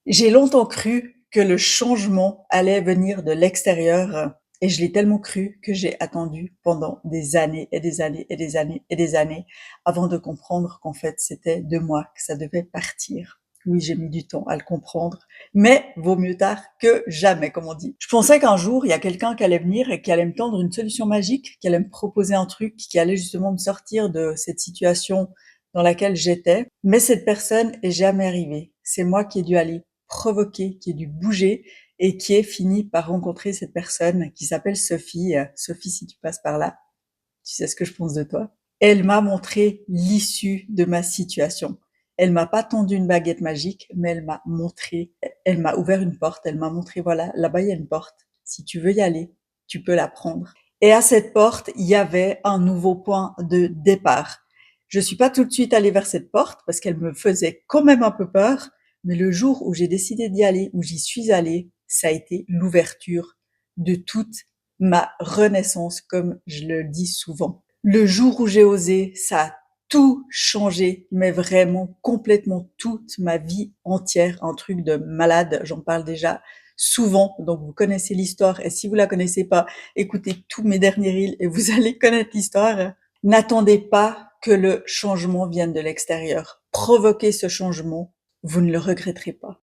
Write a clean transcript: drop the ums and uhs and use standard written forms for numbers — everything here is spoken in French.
J'ai longtemps cru que le changement allait venir de l'extérieur et je l'ai tellement cru que j'ai attendu pendant des années et des années et des années et des années avant de comprendre qu'en fait c'était de moi que ça devait partir. Oui, j'ai mis du temps à le comprendre, mais vaut mieux tard que jamais, comme on dit. Je pensais qu'un jour, il y a quelqu'un qui allait venir et qui allait me tendre une solution magique, qui allait me proposer un truc, qui allait justement me sortir de cette situation dans laquelle j'étais, mais cette personne est jamais arrivée. C'est moi qui ai dû aller provoqué, qui ai dû bouger et qui ai fini par rencontrer cette personne qui s'appelle Sophie. Sophie, si tu passes par là, tu sais ce que je pense de toi. Elle m'a montré l'issue de ma situation. Elle m'a pas tendu une baguette magique, mais elle m'a montré, elle m'a ouvert une porte, elle m'a montré, voilà, là-bas il y a une porte. Si tu veux y aller, tu peux la prendre. Et à cette porte, il y avait un nouveau point de départ. Je suis pas tout de suite allée vers cette porte parce qu'elle me faisait quand même un peu peur, mais le jour où j'ai décidé d'y aller, où j'y suis allée, ça a été l'ouverture de toute ma renaissance, comme je le dis souvent. Le jour où j'ai osé, ça a tout changé, mais vraiment complètement toute ma vie entière, un truc de malade, j'en parle déjà souvent, donc vous connaissez l'histoire, et si vous la connaissez pas, écoutez tous mes derniers reels et vous allez connaître l'histoire. N'attendez pas que le changement vienne de l'extérieur. Provoquez ce changement, vous ne le regretterez pas.